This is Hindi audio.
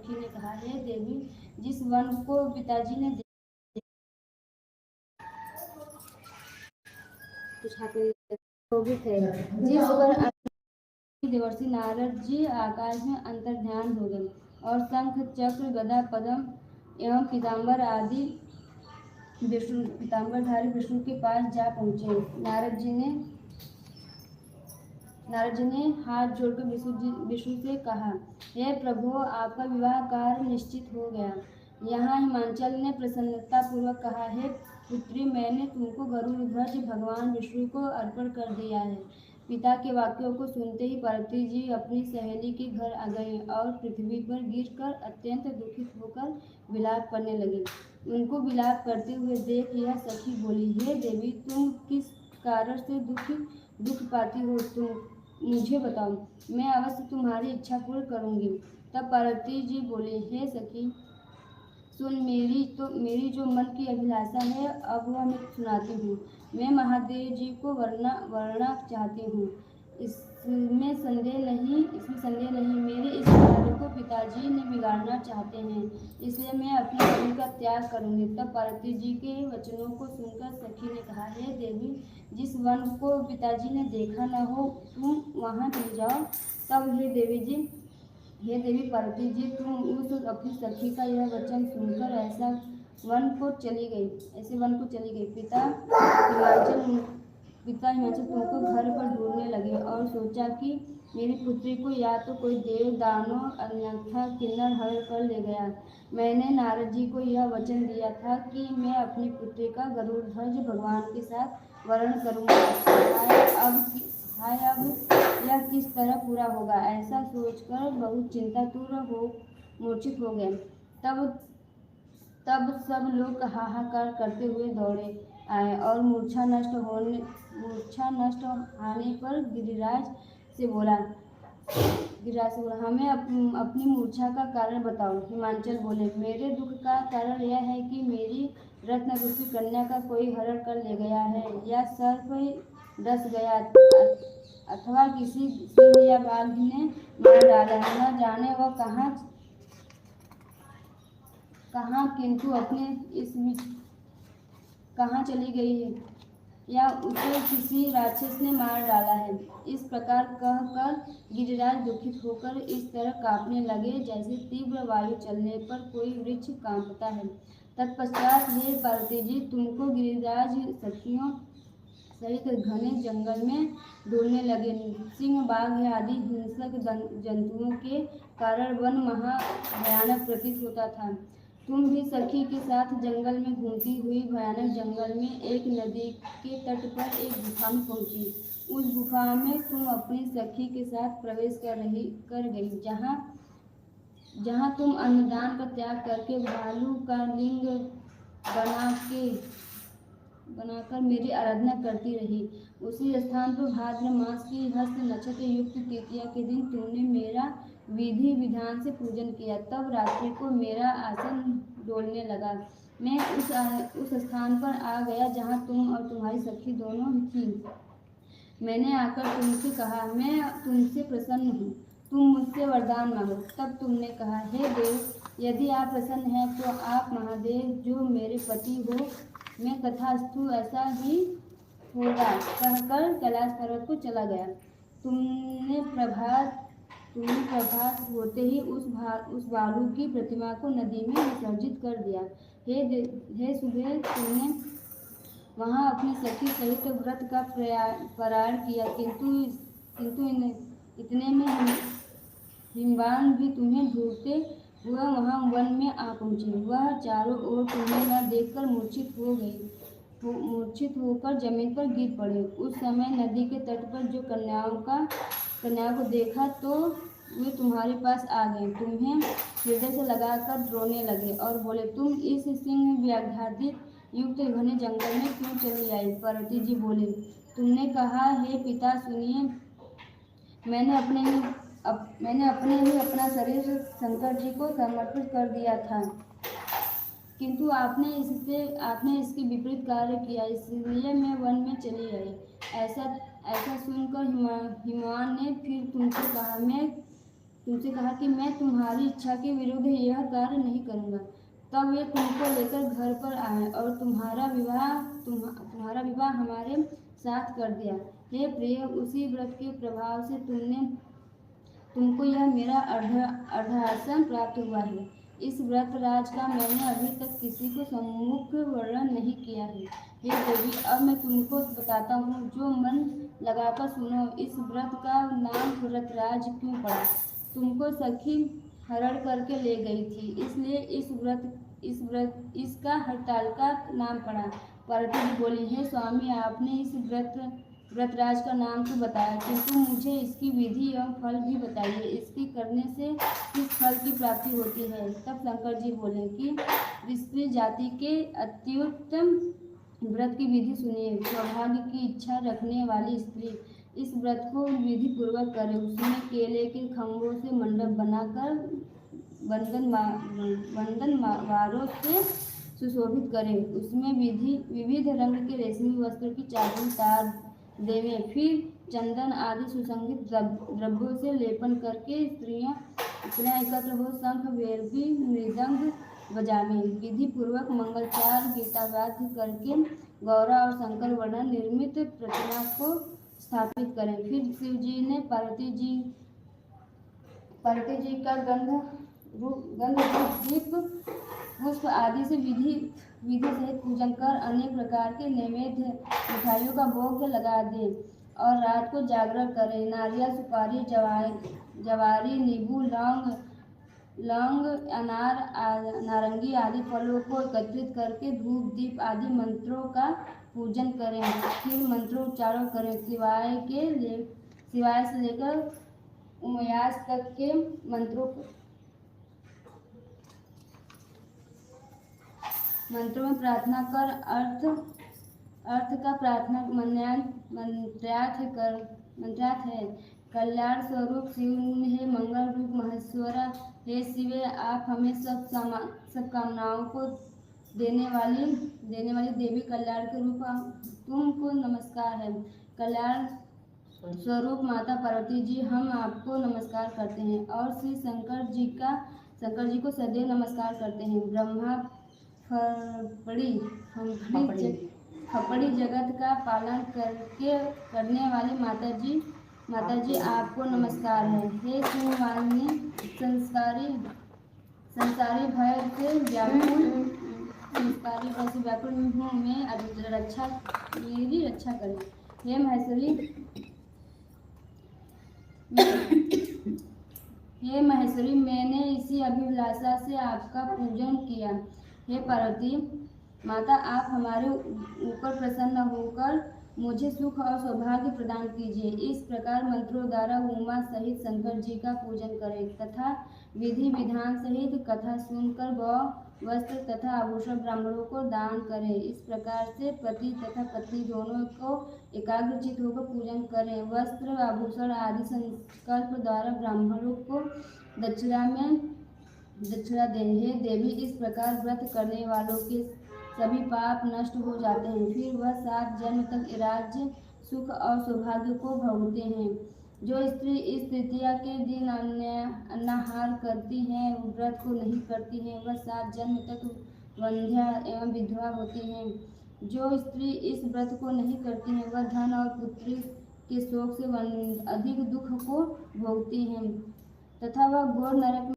सखी ने कहा, हे देवी, जिस वन को पिताजी ने जिस पर देवर्षि नारद जी आकाश में अंतर्ध्यान हो गए और शंख चक्र गदा पद्म एवं पीताम्बर आदि पीताम्बरधारी विष्णु के पास जा पहुँचे। नारद जी ने हाथ जोड़कर विष्णु से कहा, हे प्रभु, आपका विवाह कार्य निश्चित हो गया। यहाँ हिमाचल ने प्रसन्नता पूर्वक कहा, हे पुत्री, मैंने तुमको गरुड़ ध्वज भगवान विष्णु को अर्पण कर दिया है। पिता के वाक्यों को सुनते ही पार्वती जी अपनी सहेली के घर आ गई और पृथ्वी पर गिरकर अत्यंत दुखित होकर विलाप करने लगी। उनको विलाप करते हुए देख यह सखी बोली, हे देवी, तुम किस कारण से दुख पाती हो, तुम मुझे बताओ, मैं अवश्य तुम्हारी इच्छा पूर्ण करूंगी। तब पार्वती जी बोली, हे सखी, सुन, मेरी जो मन की अभिलाषा है, अब वह मैं सुनाती हूँ। मैं महादेव जी को वरना चाहती हूँ, इसमें संदेह नहीं। मेरे इस कार्य को पिताजी ने बिगाड़ना चाहते हैं, इसलिए मैं अपने पति का त्याग करूंगी। तब पार्वती जी के वचनों को सुनकर सखी ने कहा, हे देवी, जिस वन को पिताजी ने देखा न हो, तुम वहाँ चली जाओ। तब हे देवी पार्वती जी, तुम उस अपनी सखी का यह वचन सुनकर ऐसे वन को चली गई। पिता हिमाचल तुमको घर पर ढूंढने लगे और सोचा कि मेरी पुत्री को या तो कोई देव दानव अन्यथा किन्नर हरण कर ले गया। मैंने नारद जी को यह वचन दिया था कि मैं अपनी पुत्री का गरुड़ ध्वज भगवान के साथ वर्ण करूँगा। अब यह किस तरह पूरा होगा, ऐसा सोचकर बहुत चिंतातुर हो मूर्छित हो गए। तब सब लोग हाहाकार करते हुए दौड़े आए और मूर्छा नष्ट आने पर गिरिराज से बोला, हमें अपनी मूर्छा का कारण बताओ। हिमाचल बोले, मेरे दुख का कारण यह है कि मेरी रत्नरूपी कन्या का कोई हरण कर ले गया है, या सर्प डस गया, अथवा किसी सिंह या बाघ ने मार डाला। न जाने वह कहाँ किंतु अपने इस कहाँ चली गई है, या उसे किसी राक्षस ने मार डाला है। इस प्रकार कहकर गिरिराज दुखित होकर इस तरह कांपने लगे जैसे तीव्र वायु चलने पर कोई वृक्ष कांपता है। तत्पश्चात हे पार्वती जी, तुमको गिरिराज सखियों सहित घने जंगल में ढूंढने लगे। सिंह, बाघ आदि हिंसक जंतुओं के कारण वन महा भयानक प्रतीत होता था। तुम भी सखी के साथ जंगल में घूमती हुई भयानक जंगल में एक नदी के तट पर एक गुफा में पहुंची। उस गुफा में तुम अपनी सखी के साथ प्रवेश कर गई, जहाँ तुम अन्नदान का त्याग करके भालू का लिंग बनाकर मेरी आराधना करती रही। उसी स्थान पर भाद्र मास की हस्त नक्षत्र युक्त तृतीया के दिन तुमने मेरा विधि विधान से पूजन किया। तब रात्रि को मेरा आसन डोलने लगा। मैं उस स्थान पर आ गया जहाँ तुम और तुम्हारी सखी दोनों थी। मैंने आकर तुमसे कहा, मैं तुमसे प्रसन्न हूँ, तुम मुझसे वरदान मांगो। तब तुमने कहा, हे देव, यदि आप प्रसन्न हैं तो आप महादेव जो मेरे पति हो, मैं तथास्तु ऐसा ही होगा कहकर कैलाश पर्वत को चला गया। तुमने प्रभात होते ही उस भालू की प्रतिमा को नदी में विसर्जित कर दिया। हे सुबह, तुमने वहाँ अपनी सखी सहित व्रत का पारण किया, किंतु इतने में हिमवान भी तुम्हें ढूंढते हुए वहाँ वन में आ पहुँचे। वह चारों ओर तुम्हें न देखकर मूर्छित होकर जमीन पर गिर पड़े। उस समय नदी के तट पर जो कन्याओं को देखा तो वे तुम्हारे पास आ गए, तुम्हें हृदय से लगाकर रोने लगे और बोले, तुम इस सिंह व्याघ्रादि युक्त घने जंगल में क्यों चली आई? पार्वती जी बोले, तुमने कहा, हे पिता, सुनिए, मैंने अपने ही अपना शरीर शंकर जी को समर्पित कर दिया था, किंतु आपने इसके विपरीत कार्य किया, इसलिए मैं वन में चली आई। ऐसा सुनकर हिमवान ने फिर तुमसे कहा, तुमसे कहा कि मैं तुम्हारी इच्छा के विरुद्ध यह कार्य नहीं करूँगा। तब वे तुमको लेकर घर पर आए और तुम्हारा विवाह हमारे साथ कर दिया। हे प्रिय, उसी व्रत के प्रभाव से तुमको यह मेरा अर्धासन प्राप्त हुआ है। इस व्रत राज का मैंने अभी तक किसी को सम्मुख वर्णन नहीं किया है। हे देवी, अब मैं तुमको बताता हूँ, जो मन लगाकर सुनो। इस व्रत का नाम व्रतराज क्यों पड़ा? तुमको सखी हरण करके ले गई थी, इसलिए इसका हरतालिका नाम पड़ा। पार्वती जी बोली, हे स्वामी, आपने इस व्रतराज का नाम तो बताया, किंतु मुझे इसकी विधि एवं फल भी बताइए। इसकी करने से किस फल की प्राप्ति होती है? तब शंकर जी बोले कि स्त्री जाति के अत्युत्तम व्रत की विधि सुनिए। सौभाग्य की इच्छा रखने वाली स्त्री इस व्रत को विधि पूर्वक करे। उसमें केले के खम्भों से मंडप बनाकर वंदनवारों से सुशोभित करे। उसमें विविध रंग के रेशमी वस्त्र की चादर तार देवे। फिर चंदन आदि सुसंगित द्रव्यों से लेपन करके स्त्रियां एकत्र हो शंख भैरवी मृदंग बजावें। विधि पूर्वक मंगलचार गीतावाद्य करके गौरा और शंकर वर्णन निर्मित प्रतिमा को स्थापित करें। फिर शिव जी ने पार्वती जी का गंध दीप पुष्प आदि से विधि सहित पूजन कर अनेक प्रकार के नैवेद्य मिठाइयों का भोग लगा दे और रात को जागरण करें। नारियल, सुपारी, जवारी, नींबू, लौंग, अनार, नारंगी आदि फलों को एकत्रित करके धूप दीप आदि मंत्रों का पूजन करें। फिर मंत्रोच्चारण करें। शिवाय से लेकर उमयास तक के मंत्रों में प्रार्थना कर अर्थ का प्रार्थना मंत्रार्थ है। कल्याण स्वरूप शिव, हे मंगल रूप महेश्वरा, हे शिवे, आप हमें सब कामनाओं को देने वाली देवी कल्याण के रूप तुमको नमस्कार है। कल्याण स्वरूप माता पार्वती जी, हम आपको नमस्कार करते हैं और श्री शंकर जी को सदैव नमस्कार करते हैं। ब्रह्मा खपड़ी जगत का पालन करने वाली माता जी आपको नमस्कार है। हे शिववाहिनी, संसारी भय से व्याकुल हूँ मैं, मेरी रक्षा करें। हे महेश्वरी, मैंने इसी अभिलाषा से आपका पूजन किया। हे पार्वती माता, आप हमारे ऊपर प्रसन्न होकर मुझे सुख और सौभाग्य प्रदान कीजिए। इस प्रकार मंत्रों द्वारा उमा सहित शंकर जी का पूजन करें तथा विधि विधान सहित कथा सुनकर गौ वस्त्र तथा आभूषण ब्राह्मणों को दान करें। इस प्रकार से पति तथा पत्नी दोनों को एकाग्रचित होकर पूजन करें। वस्त्र, आभूषण आदि संकल्प द्वारा ब्राह्मणों को दक्षिणा दें। हे देवी, इस प्रकार व्रत करने वालों के सभी पाप नष्ट हो जाते हैं। फिर वह 7 जन्म तक राज्य, सुख और सौभाग्य को भोगते हैं। जो स्त्री इस तृतीया के दिन अन्नाहार करती है, व्रत को नहीं करती है, वह 7 जन्म तक वंध्या एवं विधवा होती है। जो स्त्री इस व्रत को नहीं करती है, वह धन और पुत्री के शोक से अधिक दुख को भोगती है तथा वह घोर नरक